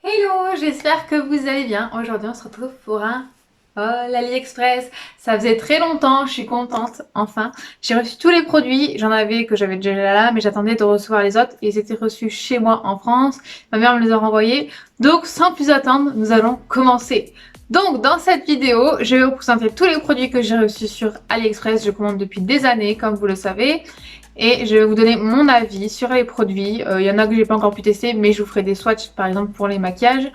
Hello, j'espère que vous allez bien. Aujourd'hui, on se retrouve pour un l'AliExpress. Ça faisait très longtemps, je suis contente, enfin. J'ai reçu tous les produits, que j'avais déjà là, mais j'attendais de recevoir les autres et ils étaient reçus chez moi en France. Ma mère me les a renvoyés. Donc, sans plus attendre, nous allons commencer. Donc, dans cette vidéo, je vais vous présenter tous les produits que j'ai reçus sur AliExpress. Je commande depuis des années, comme vous le savez. Et je vais vous donner mon avis sur les produits. Il y en a que j'ai pas encore pu tester, mais je vous ferai des swatchs par exemple pour les maquillages.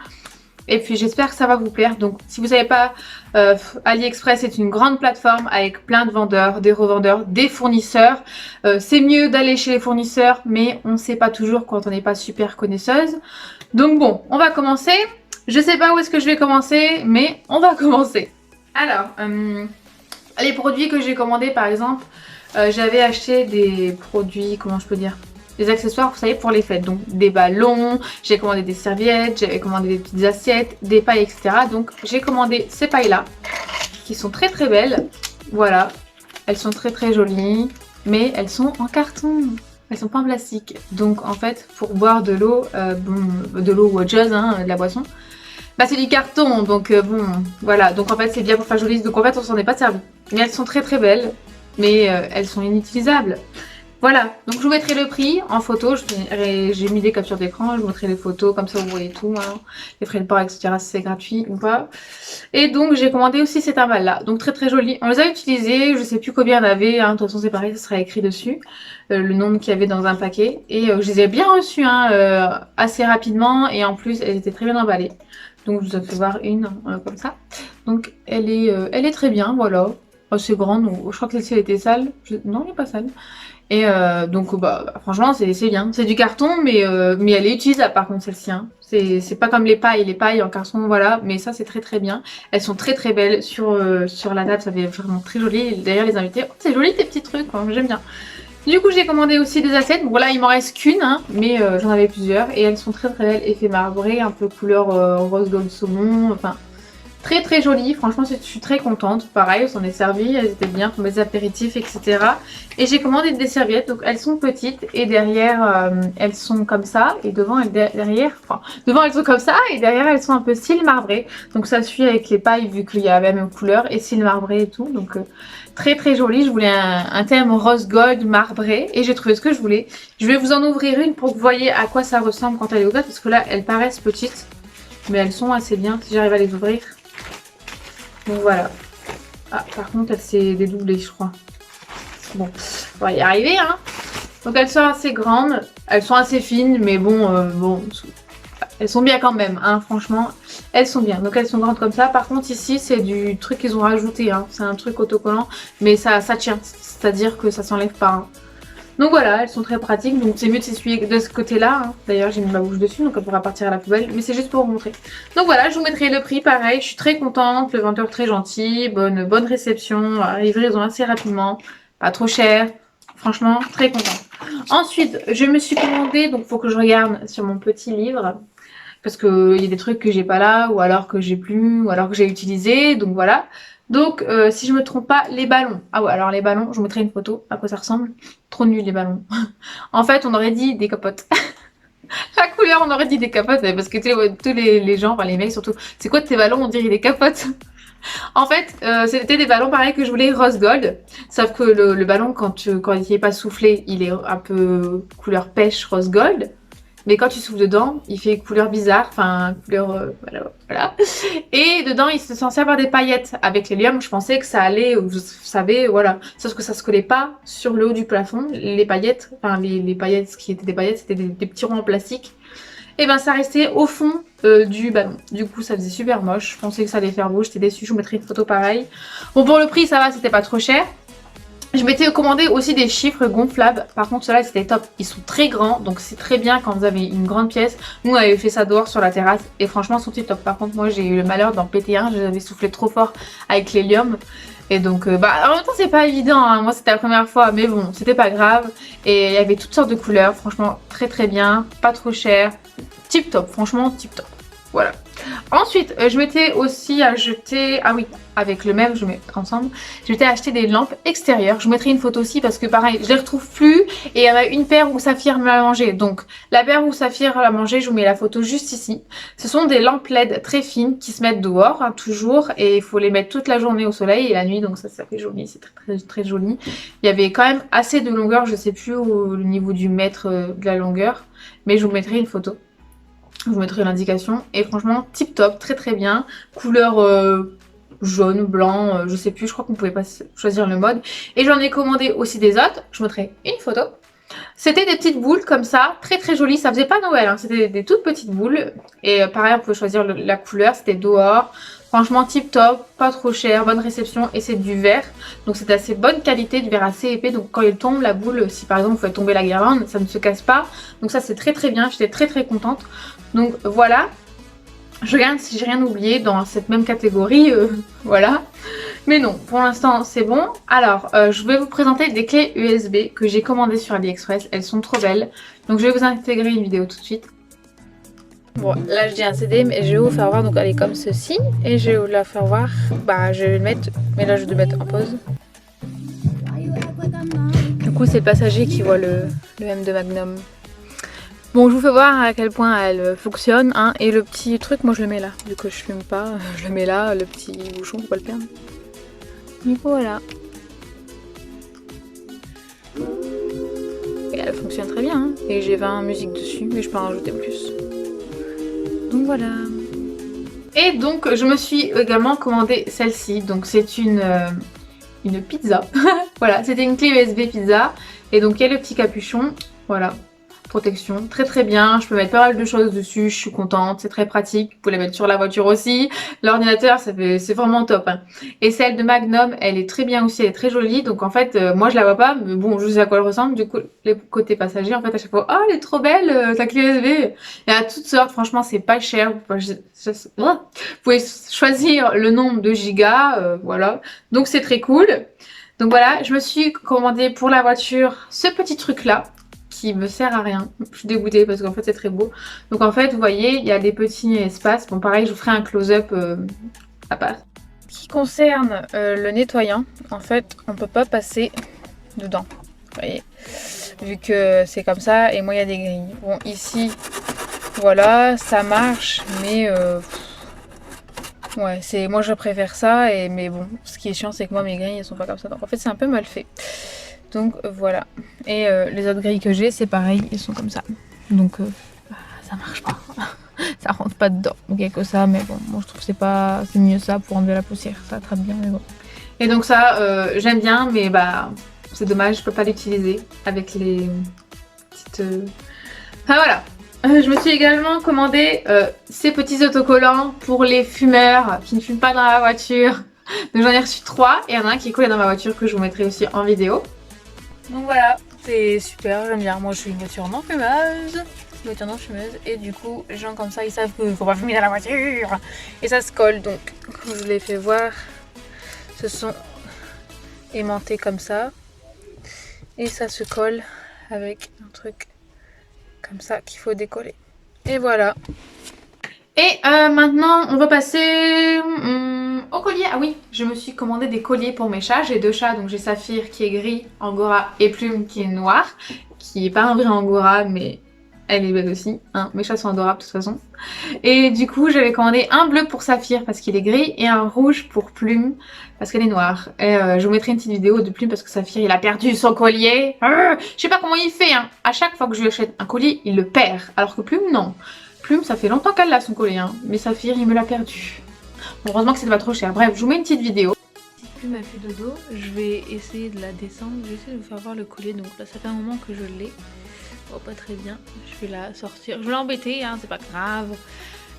Et puis j'espère que ça va vous plaire. Donc si vous savez pas, AliExpress est une grande plateforme avec plein de vendeurs, des revendeurs, des fournisseurs. C'est mieux d'aller chez les fournisseurs, mais on ne sait pas toujours quand on n'est pas super connaisseuse. Donc bon, on va commencer. Je sais pas où est-ce que je vais commencer, mais on va commencer. Alors, les produits que j'ai commandés par exemple, j'avais acheté des produits, comment je peux dire, des accessoires, vous savez, pour les fêtes. Donc des ballons, j'ai commandé des serviettes, j'avais commandé des petites assiettes, des pailles, etc. Donc j'ai commandé ces pailles-là, qui sont très très belles. Voilà, elles sont très très jolies, mais elles sont en carton. Elles sont pas en plastique. Donc en fait, pour boire de l'eau, de l'eau ou autre chose, hein, de la boisson, bah c'est du carton, donc bon, voilà. Donc en fait, c'est bien pour faire joli. Donc en fait, on s'en est pas servi. Mais elles sont très très belles, mais elles sont inutilisables. Voilà, donc je vous mettrai le prix en photo, j'ai mis des captures d'écran, je vous mettrai les photos, comme ça vous voyez tout, hein, les frais de port, etc. si c'est gratuit ou pas. Et donc j'ai commandé aussi ces timbales là, donc très très jolies. On les a utilisées, je sais plus combien il y en avait, hein, de toute façon c'est pareil, ça sera écrit dessus, le nombre qu'il y avait dans un paquet. Et je les ai bien reçues, hein, assez rapidement, et en plus elles étaient très bien emballées. Donc je vous ai fait voir une comme ça. Donc elle est très bien, voilà. Assez grande, je crois que celle-ci elle était sale. Non, elle n'est pas sale. Et donc bah franchement c'est bien. C'est du carton mais elle est utilisable par contre celle-ci. Hein. C'est pas comme les pailles en carton voilà, mais ça c'est très très bien. Elles sont très très belles sur la table, ça fait vraiment très joli. D'ailleurs les invités, oh, c'est joli tes petits trucs, hein, j'aime bien. Du coup j'ai commandé aussi des assiettes. Bon là il m'en reste qu'une, hein, mais j'en avais plusieurs et elles sont très très belles, effet marbré, un peu couleur rose gold saumon, enfin très très jolie, franchement je suis très contente. Pareil, on s'en est servi, elles étaient bien pour mes apéritifs, etc. Et j'ai commandé des serviettes, donc elles sont petites et derrière elles sont comme ça. Et devant, devant elles sont comme ça et derrière elles sont un peu style marbré. Donc ça suit avec les pailles vu qu'il y a la même couleur et style marbré et tout. Donc très très joli, je voulais un thème rose gold marbré et j'ai trouvé ce que je voulais. Je vais vous en ouvrir une pour que vous voyez à quoi ça ressemble quand elle est ouverte parce que là elles paraissent petites. Mais elles sont assez bien si j'arrive à les ouvrir. Donc voilà. Ah, par contre, elle s'est dédoublée, je crois. Bon, on va y arriver, hein. Donc elles sont assez grandes, elles sont assez fines, mais bon, elles sont bien quand même, hein. Franchement, elles sont bien. Donc elles sont grandes comme ça. Par contre, ici, c'est du truc qu'ils ont rajouté, hein. C'est un truc autocollant, mais ça tient. C'est-à-dire que ça s'enlève pas. Hein. Donc voilà, elles sont très pratiques, donc c'est mieux de s'essuyer de ce côté-là. Hein. D'ailleurs, j'ai mis ma bouche dessus, donc elle pourra partir à la poubelle, mais c'est juste pour vous montrer. Donc voilà, je vous mettrai le prix, pareil, je suis très contente, le vendeur très gentil, bonne réception, livraison assez rapidement, pas trop cher, franchement, très contente. Ensuite, je me suis commandée, donc faut que je regarde sur mon petit livre, parce qu'il y a des trucs que j'ai pas là, ou alors que j'ai plus, ou alors que j'ai utilisé, donc voilà. Donc, si je me trompe pas, les ballons. Ah ouais, alors les ballons, je vous mettrai une photo à quoi ça ressemble. Trop nul les ballons. En fait, on aurait dit des capotes. La couleur, on aurait dit des capotes, parce que tous les gens, enfin les mecs surtout, c'est quoi tes ballons? On dirait des capotes. En fait, c'était des ballons pareil que je voulais rose gold. Sauf que le ballon, quand il n'est pas soufflé, il est un peu couleur pêche rose gold. Mais quand tu souffles dedans, il fait couleur bizarre, enfin couleur voilà. Et dedans, il se censé avoir des paillettes. Avec l'hélium, je pensais que ça allait, vous savez, voilà. Sauf que ça se collait pas sur le haut du plafond. Les paillettes, enfin les paillettes, ce qui était des paillettes, c'était des petits ronds en plastique. Et ben ça restait au fond du ballon. Du coup, ça faisait super moche. Je pensais que ça allait faire beau, j'étais déçue. Je vous mettrai une photo pareille. Bon, pour le prix, ça va, c'était pas trop cher. Je m'étais commandé aussi des chiffres gonflables. Par contre, ceux-là, c'était top. Ils sont très grands, donc c'est très bien quand vous avez une grande pièce. Nous, on avait fait ça dehors sur la terrasse et franchement, ils sont top. Par contre, moi, j'ai eu le malheur d'en péter un. J'avais soufflé trop fort avec l'hélium. Et donc, en même temps, c'est pas évident. Hein. Moi, c'était la première fois, mais bon, c'était pas grave. Et il y avait toutes sortes de couleurs. Franchement, très très bien. Pas trop cher. Tip top. Franchement, tip top. Voilà. Ensuite, je m'étais aussi acheté, ah oui, avec le même, je mets ensemble, je m'étais acheté des lampes extérieures. Je vous mettrai une photo aussi parce que pareil, je les retrouve plus et il y en a une paire où Saphir me l'a mangé. Donc la paire où Saphir l'a mangé, je vous mets la photo juste ici. Ce sont des lampes LED très fines qui se mettent dehors, hein, toujours, et il faut les mettre toute la journée au soleil et la nuit, donc ça fait joli, c'est très joli. Il y avait quand même assez de longueur, je sais plus au niveau du mètre de la longueur, mais je vous mettrai une photo. Je vous mettrai l'indication. Et franchement, tip top, très bien. Couleur jaune, blanc, je sais plus, je crois qu'on pouvait pas choisir le mode. Et j'en ai commandé aussi des autres. Je vous mettrai une photo. C'était des petites boules comme ça, très jolies. Ça faisait pas Noël, hein. C'était des toutes petites boules. Et pareil, on pouvait choisir la couleur. C'était dehors. Franchement, tip top, pas trop cher, bonne réception. Et c'est du verre. Donc c'est assez bonne qualité, du verre assez épais. Donc quand il tombe, la boule, si par exemple vous faites tomber la guirlande, ça ne se casse pas. Donc ça c'est très bien. J'étais très contente. Donc voilà. Je regarde si j'ai rien oublié dans cette même catégorie. Voilà. Mais non, pour l'instant c'est bon. Alors, je vais vous présenter des clés USB que j'ai commandées sur AliExpress. Elles sont trop belles. Donc je vais vous intégrer une vidéo tout de suite. Bon, là je dis un CD, mais je vais vous faire voir. Donc elle est comme ceci. Et je vais vous la faire voir. Bah, je vais le mettre. Mais là je vais le mettre en pause. Du coup, c'est le passager qui voit le M de Magnum. Bon, je vous fais voir à quel point elle fonctionne, hein, et le petit truc, moi je le mets là, vu que je fume pas, je le mets là, le petit bouchon, faut pas le perdre. Du coup, voilà. Et elle fonctionne très bien, hein, et j'ai 20 musiques dessus, mais je peux en rajouter plus. Donc voilà. Et donc, je me suis également commandé celle-ci, donc c'est une pizza. Voilà, c'était une clé USB pizza, et donc il y a le petit capuchon, voilà. Protection, très bien, je peux mettre pas mal de choses dessus, je suis contente, c'est très pratique, vous pouvez la mettre sur la voiture aussi, l'ordinateur c'est vraiment top, hein. Et celle de Magnum, elle est très bien aussi, elle est très jolie, donc en fait moi je la vois pas, mais bon je sais à quoi elle ressemble, du coup les côtés passagers en fait à chaque fois, oh elle est trop belle ta clé USB, il y a toutes sortes, franchement c'est pas cher, vous pouvez choisir le nombre de gigas, voilà, donc c'est très cool. Donc voilà, je me suis commandé pour la voiture ce petit truc là, qui me sert à rien. Je suis dégoûtée parce qu'en fait c'est très beau. Donc en fait vous voyez il y a des petits espaces. Bon pareil je vous ferai un close-up à part. Ce qui concerne le nettoyant, en fait on peut pas passer dedans. Vous voyez, vu que c'est comme ça et moi il y a des grilles. Bon ici voilà ça marche mais ouais c'est moi je préfère ça mais bon ce qui est chiant c'est que moi mes grilles elles sont pas comme ça. Donc en fait c'est un peu mal fait. Donc voilà. Et les autres grilles que j'ai, c'est pareil, ils sont comme ça. Donc ça marche pas. Ça rentre pas dedans. Donc il n'y a que ça, mais bon, moi je trouve que c'est mieux ça pour enlever la poussière. Ça attrape bien, mais bon. Et donc ça, j'aime bien, mais bah c'est dommage, je peux pas l'utiliser avec les petites. Enfin voilà. Je me suis également commandé ces petits autocollants pour les fumeurs qui ne fument pas dans la voiture. Donc j'en ai reçu 3 et il y en a un qui est collé dans ma voiture que je vous mettrai aussi en vidéo. Donc voilà, c'est super, j'aime bien. Moi je suis une voiture non fumeuse. Et du coup, les gens comme ça, ils savent qu'il ne faut pas fumer dans la voiture. Et ça se colle, donc comme je vous l'ai fait voir, ce sont aimantés comme ça. Et ça se colle avec un truc comme ça qu'il faut décoller. Et voilà. Et maintenant, on va passer au collier. Ah oui, je me suis commandé des colliers pour mes chats. J'ai 2 chats, donc j'ai Saphir qui est gris, Angora, et Plume qui est noir. Qui est pas un vrai Angora, mais elle est belle aussi. Hein. Mes chats sont adorables de toute façon. Et du coup, j'avais commandé un bleu pour Saphir parce qu'il est gris et un rouge pour Plume parce qu'elle est noire. Et je vous mettrai une petite vidéo de Plume parce que Saphir, il a perdu son collier. Je sais pas comment il fait. Hein. À chaque fois que je lui achète un collier, il le perd. Alors que Plume, non. Plume, ça fait longtemps qu'elle a son collier, hein. Mais Saphir, il me l'a perdu. Bon, heureusement que c'était pas trop cher. Bref, je vous mets une petite vidéo. Si Plume a fait dodo, je vais essayer de la descendre. Je vais essayer de vous faire voir le collier. Donc là, ça fait un moment que je l'ai. Oh, pas très bien. Je vais la sortir. Je vais l'embêter, hein, c'est pas grave.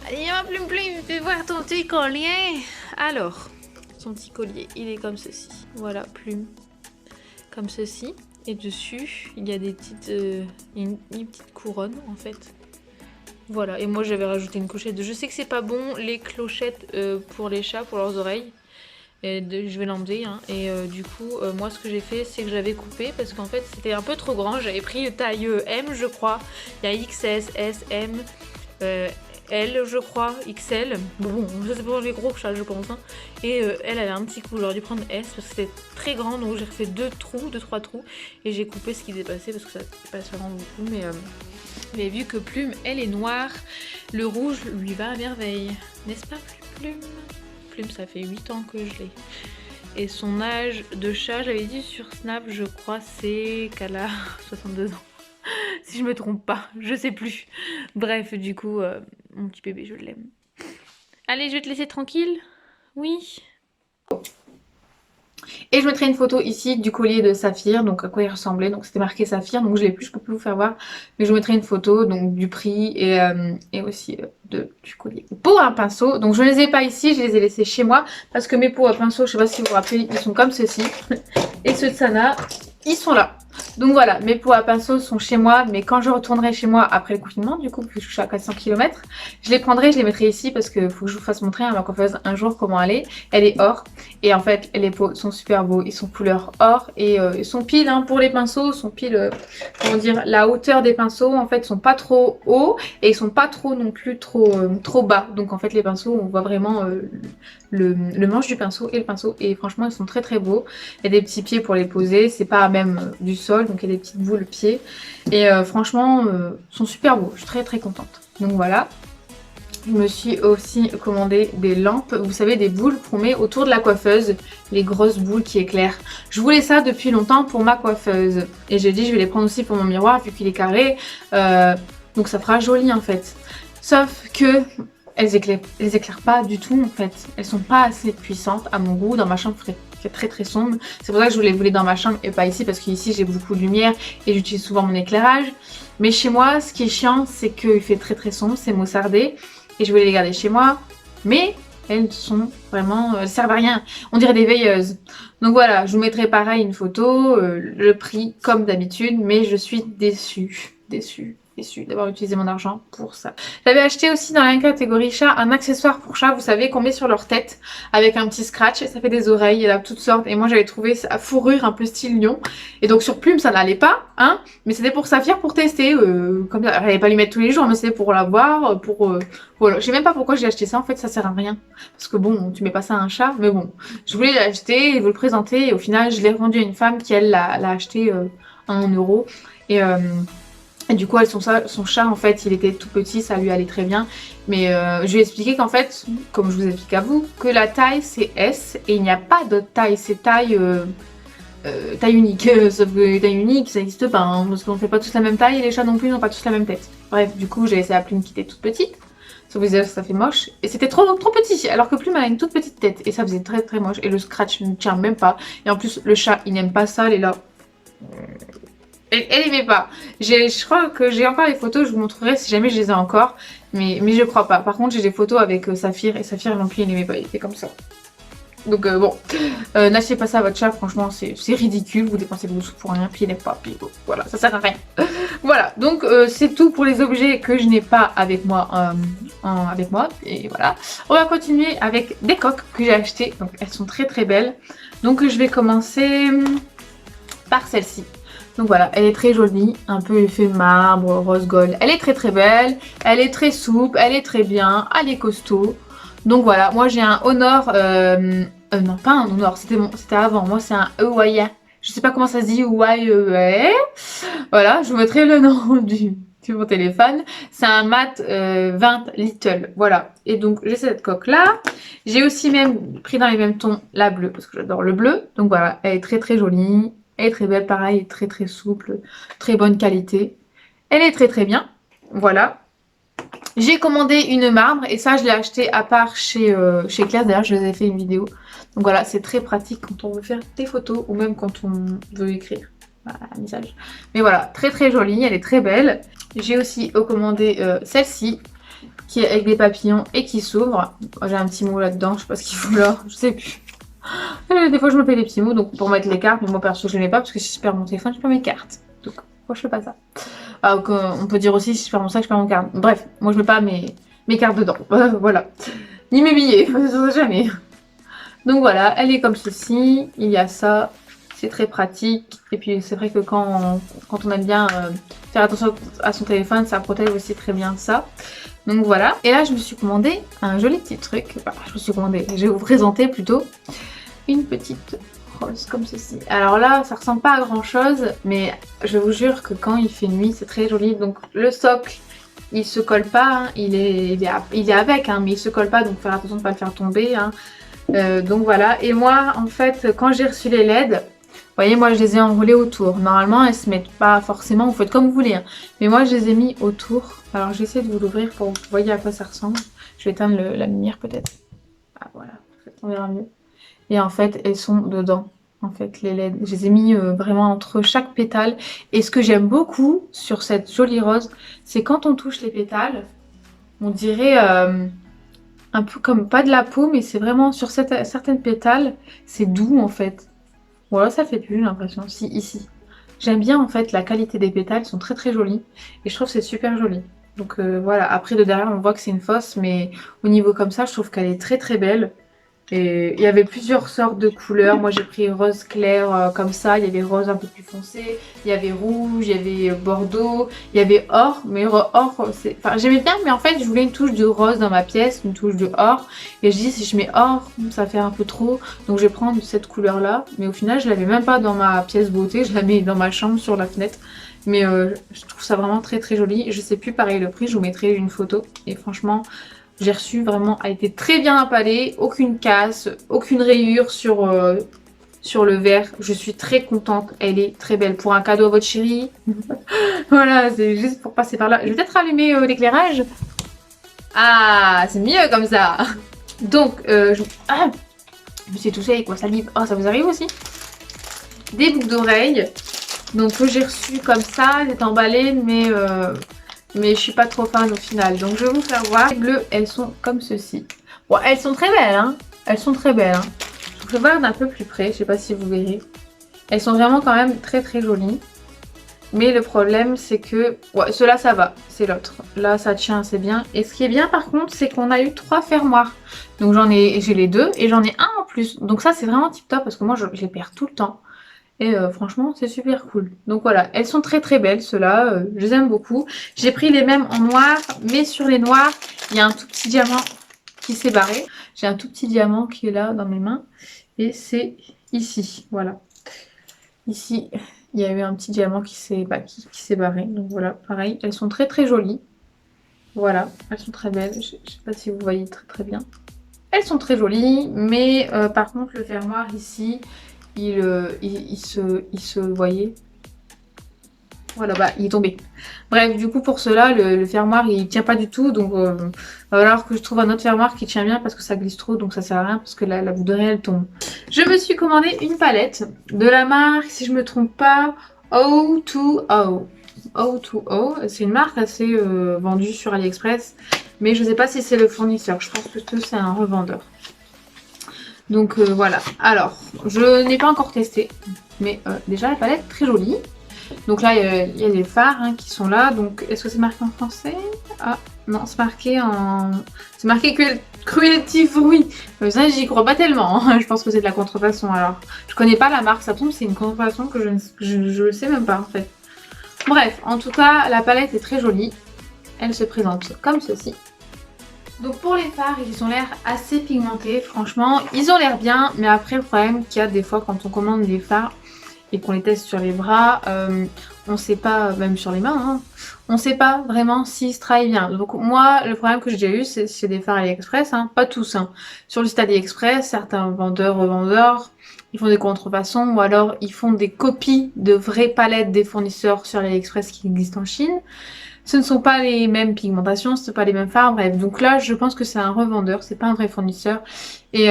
Allez, ma Plume, fais voir ton petit collier. Alors, son petit collier, il est comme ceci. Voilà, Plume. Comme ceci. Et dessus, il y a des petites, une petite couronne, en fait. Voilà, et moi j'avais rajouté une clochette. Je sais que c'est pas bon les clochettes pour les chats, pour leurs oreilles. Et je vais l'emmener. Hein. Et du coup, moi ce que j'ai fait, c'est que j'avais coupé parce qu'en fait c'était un peu trop grand. J'avais pris taille M, je crois. Il y a XS, S, M, L, je crois, XL. Bon, ça c'est pour les gros chats, je pense. Hein. Et elle avait un petit coup, j'aurais dû prendre S parce que c'était très grand, donc j'ai refait 2-3 trous. Et j'ai coupé ce qui dépassait parce que ça dépasse vraiment beaucoup. Mais vu que Plume, elle est noire, le rouge lui va à merveille. N'est-ce pas, Plume? Plume, ça fait 8 ans que je l'ai. Et son âge de chat, j'avais dit sur Snap, je crois, c'est qu'elle a 62 ans. Si je me trompe pas, je sais plus. Bref, du coup, mon petit bébé, je l'aime. Allez, je vais te laisser tranquille. Oui. Et je mettrai une photo ici du collier de Saphir, donc à quoi il ressemblait. Donc c'était marqué Saphir, donc je l'ai plus, je peux plus vous faire voir. Mais je vous mettrai une photo donc du prix et aussi du collier. Pour un pinceau, donc je ne les ai pas ici, je les ai laissés chez moi. Parce que mes pots à pinceau, je sais pas si vous vous rappelez, ils sont comme ceci. Et ceux de Sana, ils sont là. Donc voilà, mes pots à pinceau sont chez moi, mais quand je retournerai chez moi après le confinement, du coup, puisque je suis à 400 km, je les prendrai, je les mettrai ici parce qu'il faut que je vous fasse montrer à ma coiffeuse un jour comment elle est. Elle est or et en fait, les pots sont super beaux, ils sont couleur or et ils sont pile hein, pour les pinceaux, sont pile, comment dire, la hauteur des pinceaux en fait sont pas trop hauts et ils sont pas trop non plus trop bas. Donc en fait, les pinceaux, on voit vraiment le manche du pinceau et le pinceau et franchement, ils sont très très beaux. Il y a des petits pieds pour les poser, c'est pas même du sol, donc il y a des petites boules pieds. Et franchement, sont super beaux. Je suis très très contente. Donc voilà. Je me suis aussi commandé des lampes, vous savez, des boules qu'on met autour de la coiffeuse, les grosses boules qui éclairent. Je voulais ça depuis longtemps pour ma coiffeuse. Et j'ai dit je vais les prendre aussi pour mon miroir vu qu'il est carré. Donc ça fera joli en fait. Sauf que elles éclairent pas du tout en fait. Elles sont pas assez puissantes à mon goût. Dans ma chambre fait très très sombre. C'est pour ça que je voulais dans ma chambre et pas ici parce qu'ici j'ai beaucoup de lumière et j'utilise souvent mon éclairage. Mais chez moi, ce qui est chiant, c'est qu'il fait très très sombre, c'est maussardé. Et je voulais les garder chez moi, mais elles sont vraiment, elles servent à rien. On dirait des veilleuses. Donc voilà, je vous mettrai pareil une photo, le prix comme d'habitude, mais je suis déçue d'avoir utilisé mon argent pour ça. J'avais acheté aussi dans la catégorie chat un accessoire pour chat, vous savez, qu'on met sur leur tête avec un petit scratch et ça fait des oreilles, il y en a toutes sortes. Et moi j'avais trouvé ça à fourrure un peu style lion. Et donc sur Plume ça n'allait pas, hein, mais c'était pour Saphir pour tester. Comme ça, j'allais pas lui mettre tous les jours, mais c'était pour l'avoir, voilà. Je sais même pas pourquoi j'ai acheté ça, en fait ça sert à rien. Parce que bon, tu mets pas ça à un chat, mais bon. Je voulais l'acheter et vous le présenter et au final je l'ai rendu à une femme qui elle l'a acheté à 1 euro. Et du coup, son chat, en fait, il était tout petit, ça lui allait très bien. Mais je lui ai expliqué qu'en fait, comme je vous explique à vous, que la taille, c'est S et il n'y a pas d'autre taille. C'est taille unique. Sauf que taille unique, ça n'existe pas, hein, parce qu'on ne fait pas tous la même taille et les chats non plus n'ont pas tous la même tête. Bref, du coup, j'ai laissé la Plume qui était toute petite. Sauf que ça fait moche. Et c'était trop petit, alors que Plume a une toute petite tête. Et ça faisait très très moche. Et le scratch ne tient même pas. Et en plus, le chat, il n'aime pas ça, il est là. Elle aimait pas. Je crois que j'ai encore les photos, je vous montrerai si jamais je les ai encore. Mais je crois pas. Par contre, j'ai des photos avec Saphir. Et Saphir non plus, il n'aimait pas. Il fait comme ça. Donc bon. N'achetez pas ça à votre chat. Franchement, c'est ridicule. Vous dépensez beaucoup de sous pour rien. Puis il n'aime pas. Puis voilà, ça sert à rien. Voilà. Donc c'est tout pour les objets que je n'ai pas avec moi. Et voilà. On va continuer avec des coques que j'ai achetées. Donc elles sont très très belles. Donc je vais commencer par celle-ci. Donc voilà, elle est très jolie, un peu effet marbre, rose gold. Elle est très très belle, elle est très souple, elle est très bien, elle est costaud. Donc voilà, moi j'ai un Honor, non pas un Honor, c'était avant, moi c'est un Ewaya. Je sais pas comment ça se dit, Ewaya. Voilà, je vous mettrai le nom du mon téléphone. C'est un mat 20 Little, voilà. Et donc j'ai cette coque là. J'ai aussi même pris dans les mêmes tons la bleue, parce que j'adore le bleu. Donc voilà, elle est très très jolie. Elle est très belle, pareil, très très souple, très bonne qualité. Elle est très très bien, voilà. J'ai commandé une marbre et ça je l'ai acheté à part chez Claire, d'ailleurs je vous ai fait une vidéo. Donc voilà, c'est très pratique quand on veut faire des photos ou même quand on veut écrire un message. Mais voilà, très très jolie, elle est très belle. J'ai aussi commandé celle-ci qui est avec des papillons et qui s'ouvre. J'ai un petit mot là-dedans, je sais pas ce qu'il faut là, je sais plus. Des fois je me fais des petits mots donc pour mettre les cartes, mais moi perso je ne l'ai pas parce que si je perds mon téléphone je perds mes cartes. Donc moi je fais pas ça. Alors on peut dire aussi si je perds mon sac je perds mon carte. Bref, moi je mets pas mes cartes dedans. Voilà. Ni mes billets, jamais. Donc voilà, elle est comme ceci, il y a ça, c'est très pratique. Et puis c'est vrai que quand on aime bien faire attention à son téléphone, ça protège aussi très bien ça. Donc voilà. Et là, je me suis commandé un joli petit truc. Enfin, je vais vous présenter plutôt une petite rose comme ceci. Alors là, ça ressemble pas à grand chose, mais je vous jure que quand il fait nuit, c'est très joli. Donc le socle, il se colle pas, hein. Il est avec, hein, mais il se colle pas, donc faire attention de ne pas le faire tomber. Hein. Donc voilà. Et moi, en fait, quand j'ai reçu les LED, vous voyez, moi je les ai enroulés autour. Normalement, elles se mettent pas forcément, vous faites comme vous voulez. Hein. Mais moi, je les ai mis autour. Alors, j'essaie de vous l'ouvrir pour que vous voyez à quoi ça ressemble. Je vais éteindre la lumière peut-être. Ah voilà, on verra mieux. Et en fait, elles sont dedans. En fait, les LED. Je les ai mis vraiment entre chaque pétale. Et ce que j'aime beaucoup sur cette jolie rose, c'est quand on touche les pétales, on dirait un peu comme pas de la peau, mais c'est vraiment sur certaines pétales, c'est doux en fait. Voilà, ça fait plus, j'ai l'impression. Si, ici. J'aime bien en fait la qualité des pétales, ils sont très très jolis. Et je trouve que c'est super joli. Donc voilà, après de derrière on voit que c'est une fosse, mais au niveau comme ça, je trouve qu'elle est très très belle. Et il y avait plusieurs sortes de couleurs. Moi j'ai pris rose clair comme ça, il y avait rose un peu plus foncé, il y avait rouge, il y avait bordeaux, il y avait or. Mais or, c'est... Enfin j'aimais bien, mais en fait je voulais une touche de rose dans ma pièce, une touche de or. Et je dis si je mets or, ça fait un peu trop. Donc je vais prendre cette couleur là. Mais au final je l'avais même pas dans ma pièce beauté, je la mets dans ma chambre sur la fenêtre. Mais je trouve ça vraiment très très joli. Je sais plus pareil le prix, je vous mettrai une photo. Et franchement... J'ai reçu vraiment, elle était très bien empalée, aucune casse, aucune rayure sur le verre. Je suis très contente, elle est très belle. Pour un cadeau à votre chérie. Voilà, c'est juste pour passer par là. Je vais peut-être allumer l'éclairage. Ah, c'est mieux comme ça. Donc, je me suis touchée avec ma salive. Oh, ça vous arrive aussi? Des boucles d'oreilles. Donc, que j'ai reçu comme ça, elles étaient emballées, mais je suis pas trop fan au final. Donc je vais vous faire voir. Les bleues, elles sont comme ceci. Bon, elles sont très belles, hein. Elles sont très belles, hein. Je vous fais voir d'un peu plus près. Je sais pas si vous verrez. Elles sont vraiment quand même très très jolies. Mais le problème, c'est que... Ouais, ceux-là, ça va. C'est l'autre. Là, ça tient assez bien. Et ce qui est bien, par contre, c'est qu'on a eu 3 fermoirs. Donc j'ai les 2 et j'en ai un en plus. Donc ça, c'est vraiment tip top parce que moi, je les perds tout le temps. Et franchement, c'est super cool. Donc voilà, elles sont très très belles, ceux-là. Je les aime beaucoup. J'ai pris les mêmes en noir, mais sur les noirs, il y a un tout petit diamant qui s'est barré. J'ai un tout petit diamant qui est là dans mes mains. Et c'est ici, voilà. Ici, il y a eu un petit diamant qui s'est barré. Donc voilà, pareil. Elles sont très très jolies. Voilà, elles sont très belles. Je sais pas si vous voyez très très bien. Elles sont très jolies, mais par contre, le fermoir ici... il se voyait. Voilà, bah il est tombé. Bref, du coup pour cela, le fermoir il tient pas du tout. Donc va falloir que je trouve un autre fermoir qui tient bien parce que ça glisse trop. Donc ça sert à rien parce que la boucle d'oreille elle tombe. Je me suis commandé une palette de la marque, si je me trompe pas, O2O. O2O, c'est une marque assez vendue sur AliExpress. Mais je sais pas si c'est le fournisseur. Je pense que c'est un revendeur. Donc voilà, alors je n'ai pas encore testé, mais déjà la palette très jolie. Donc là il y a les fards hein, qui sont là, donc est-ce que c'est marqué en français? Ah non, c'est marqué en... C'est marqué que Cruelty Fruit. Ça j'y crois pas tellement, hein. Je pense que c'est de la contrefaçon alors. Je connais pas la marque, ça tombe c'est une contrefaçon que je sais même pas en fait. Bref, en tout cas la palette est très jolie. Elle se présente comme ceci. Donc pour les fards, ils ont l'air assez pigmentés, franchement, ils ont l'air bien, mais après le problème qu'il y a des fois quand on commande des fards et qu'on les teste sur les bras, on sait pas, même sur les mains, hein, on sait pas vraiment s'ils se travaillent bien. Donc moi, le problème que j'ai eu, c'est des fards AliExpress, hein, pas tous. Hein. Sur le site AliExpress, certains vendeurs, revendeurs, ils font des contrefaçons ou alors ils font des copies de vraies palettes des fournisseurs sur AliExpress qui existent en Chine. Ce ne sont pas les mêmes pigmentations, ce ne sont pas les mêmes fards, bref. Donc là, je pense que c'est un revendeur, c'est pas un vrai fournisseur. Et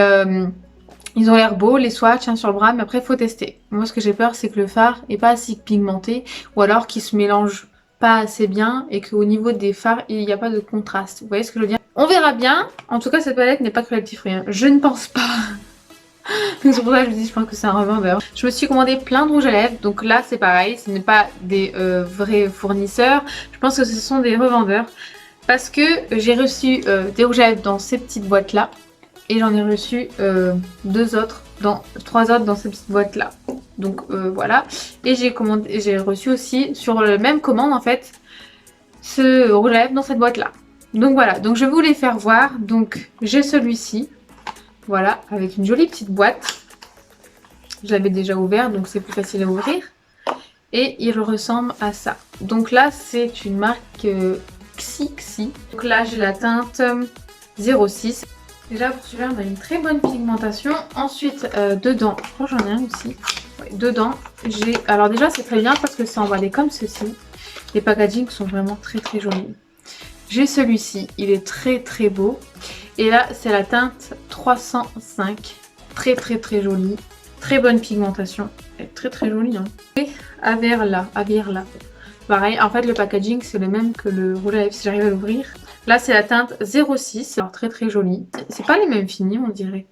ils ont l'air beaux, les swatchs hein, sur le bras, mais après, il faut tester. Moi, ce que j'ai peur, c'est que le fard n'est pas assez pigmenté, ou alors qu'il se mélange pas assez bien, et qu'au niveau des fards, il n'y a pas de contraste. Vous voyez ce que je veux dire? On verra bien. En tout cas, cette palette n'est pas Cruelty Free. Hein. Je ne pense pas. Donc c'est pour ça que je me dis, je pense que c'est un revendeur. Je me suis commandé plein de rouges à lèvres. Donc là, c'est pareil. Ce n'est pas des vrais fournisseurs. Je pense que ce sont des revendeurs. Parce que j'ai reçu des rouges à lèvres dans ces petites boîtes-là. Et j'en ai reçu 3 autres dans ces petites boîtes-là. Donc voilà. Et j'ai reçu aussi sur la même commande en fait ce rouge à lèvres dans cette boîte-là. Donc voilà, donc je vais vous les faire voir. Donc j'ai celui-ci, voilà, avec une jolie petite boîte. Je l'avais déjà ouvert, donc c'est plus facile à ouvrir. Et il ressemble à ça. Donc là, c'est une marque Xixi. Donc là, j'ai la teinte 06. Déjà pour celui-là, on a une très bonne pigmentation. Ensuite, dedans, je crois que j'en ai un aussi. Ouais, dedans, j'ai... Alors déjà, c'est très bien parce que c'est emballé comme ceci. Les packagings sont vraiment très très jolis. J'ai celui-ci, il est très très beau. Et là, c'est la teinte 305. Très très très jolie. Très bonne pigmentation. Elle est très très jolie. Hein. Et Averla. Pareil, en fait, le packaging, c'est le même que le rouge à lèvres si j'arrive à l'ouvrir. Là, c'est la teinte 06. Alors, très très jolie. C'est pas les mêmes finis, on dirait.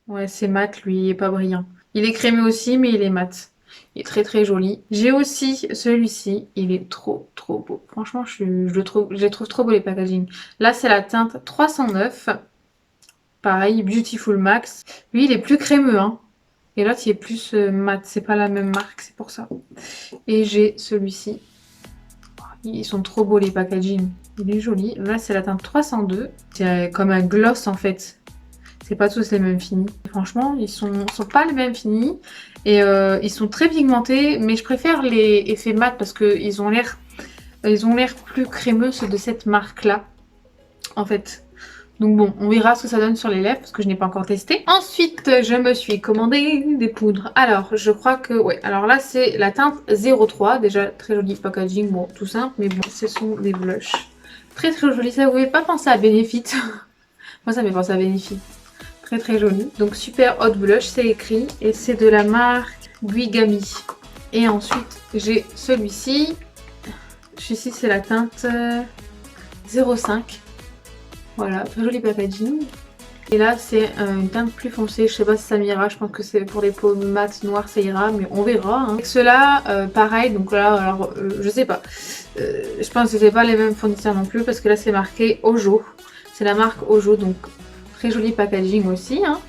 Ouais, c'est mat, lui, il est pas brillant. Il est crémeux aussi, mais il est mat. Il est très très joli. J'ai aussi celui-ci. Il est trop trop beau. Franchement, je les trouve trop beaux les packaging. Là, c'est la teinte 309. Pareil, Beautiful Max. Lui, il est plus crémeux, hein. Et l'autre, il est plus mat. C'est pas la même marque, c'est pour ça. Et j'ai celui-ci. Ils sont trop beaux les packaging. Il est joli. Là, c'est la teinte 302. C'est comme un gloss en fait. C'est pas tous les mêmes finis. Franchement, ils sont pas les mêmes finis. Et ils sont très pigmentés. Mais je préfère les effets mat parce qu'ils ont l'air plus crémeux ceux de cette marque-là. En fait. Donc bon, on verra ce que ça donne sur les lèvres parce que je n'ai pas encore testé. Ensuite, je me suis commandé des poudres. Alors, je crois que... Ouais, alors là, c'est la teinte 03. Déjà, très joli packaging. Bon, tout simple, mais bon, ce sont des blushs. Très très joli. Ça, vous pouvez pas penser à Benefit. Moi, ça me fait penser à Benefit. Très très joli. Donc, super hot blush, c'est écrit. Et c'est de la marque Guigami. Et ensuite, j'ai celui-ci. Celui-ci, c'est la teinte 05. Voilà, très joli packaging. Et là, c'est une teinte plus foncée. Je sais pas si ça m'ira. Je pense que c'est pour les peaux mat noires, ça ira. Mais on verra. Hein. Avec ceux-là, pareil. Donc là, alors, je sais pas. Je pense que c'est pas les mêmes fournisseurs non plus. Parce que là, c'est marqué Ojo. C'est la marque Ojo. Donc, très joli packaging aussi. Hein.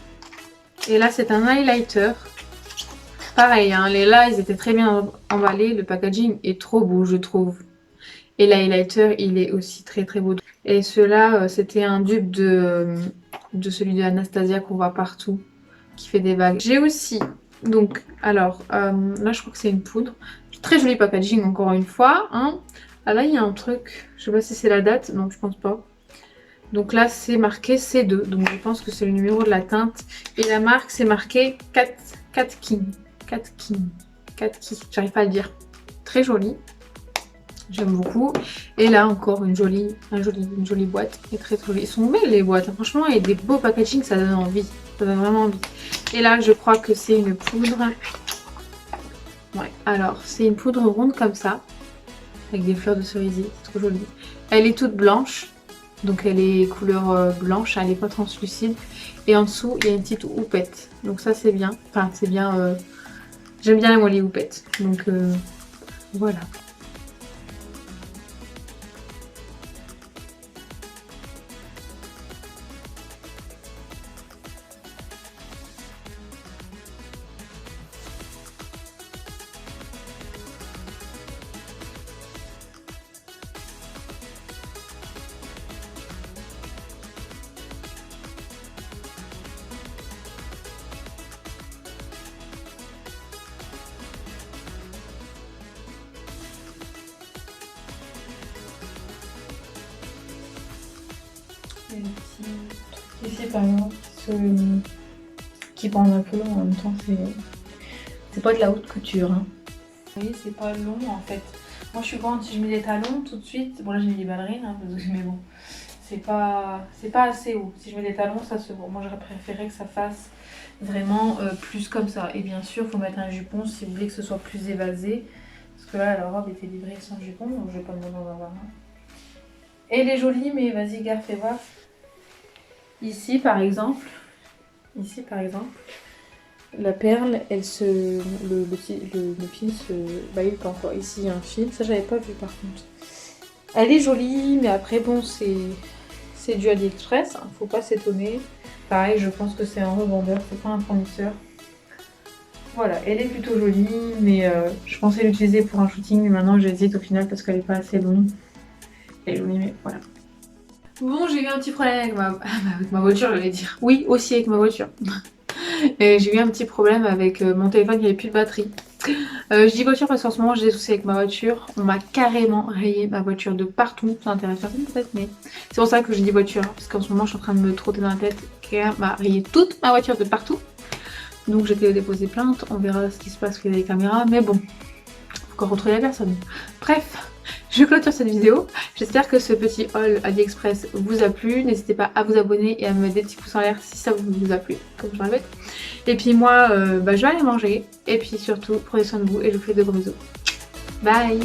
Et là, c'est un highlighter. Pareil, hein, les là, ils étaient très bien emballés. Le packaging est trop beau, je trouve. Et l'highlighter, il est aussi très très beau. Et ceux-là, c'était un dupe de celui de Anastasia qu'on voit partout, qui fait des vagues. J'ai aussi, donc, alors, là je crois que c'est une poudre. Très joli packaging encore une fois. Hein. Ah là, il y a un truc, je sais pas si c'est la date, non je pense pas. Donc là, c'est marqué C2, donc je pense que c'est le numéro de la teinte. Et la marque, c'est marqué Katkin. J'arrive pas à le dire. Très joli. J'aime beaucoup. Et là encore une jolie boîte. Et très jolie. Ils sont belles les boîtes. Franchement, et des beaux packaging, ça donne envie. Ça donne vraiment envie. Et là, je crois que c'est une poudre. Ouais, alors c'est une poudre ronde comme ça. Avec des fleurs de cerisier. C'est trop joli. Elle est toute blanche. Donc elle est couleur blanche. Elle n'est pas translucide. Et en dessous, il y a une petite houppette. Donc ça, c'est bien. Enfin, c'est bien. J'aime bien moi les houpettes. Donc voilà. Ici par exemple, qui pendent un peu long en même temps, c'est pas de la haute couture. Hein. Vous voyez, c'est pas long en fait. Moi je suis grande, si je mets des talons tout de suite, bon là j'ai mis des ballerines, hein, mais bon, c'est pas assez haut. Si je mets des talons, ça se voit. Moi j'aurais préféré que ça fasse vraiment plus comme ça. Et bien sûr, il faut mettre un jupon si vous voulez que ce soit plus évasé. Parce que là, la robe était livrée sans jupon, donc je vais pas me demander d'en avoir un. Et elle est jolie, mais vas-y, gare, fais voir. Ici par exemple, la perle, elle se, le fil se bâille pas encore. Ici il y a un fil, ça j'avais pas vu par contre. Elle est jolie, mais après bon c'est du AliExpress, hein, faut pas s'étonner. Pareil, je pense que c'est un revendeur, c'est pas un fournisseur. Voilà, elle est plutôt jolie, mais je pensais l'utiliser pour un shooting, mais maintenant j'hésite au final parce qu'elle est pas assez longue. Elle est jolie, mais voilà. Bon, j'ai eu un petit problème avec ma voiture, j'allais dire. Oui, aussi avec ma voiture. Et j'ai eu un petit problème avec mon téléphone, il n'y avait plus de batterie. Je dis voiture parce qu'en ce moment j'ai des soucis avec ma voiture. On m'a carrément rayé ma voiture de partout. Ça intéresse personne peut-être, mais c'est pour ça que je dis voiture. Parce qu'en ce moment je suis en train de me trotter dans la tête. Quelqu'un m'a rayé toute ma voiture de partout. Donc j'ai déposé plainte. On verra ce qui se passe avec les caméras. Mais bon, faut encore retrouver la personne. Bref, je clôture cette vidéo. J'espère que ce petit haul AliExpress vous a plu. N'hésitez pas à vous abonner et à me mettre des petits pouces en l'air si ça vous a plu, comme je le répète. Et puis moi, je vais aller manger. Et puis surtout, prenez soin de vous et je vous fais de gros bisous. Bye!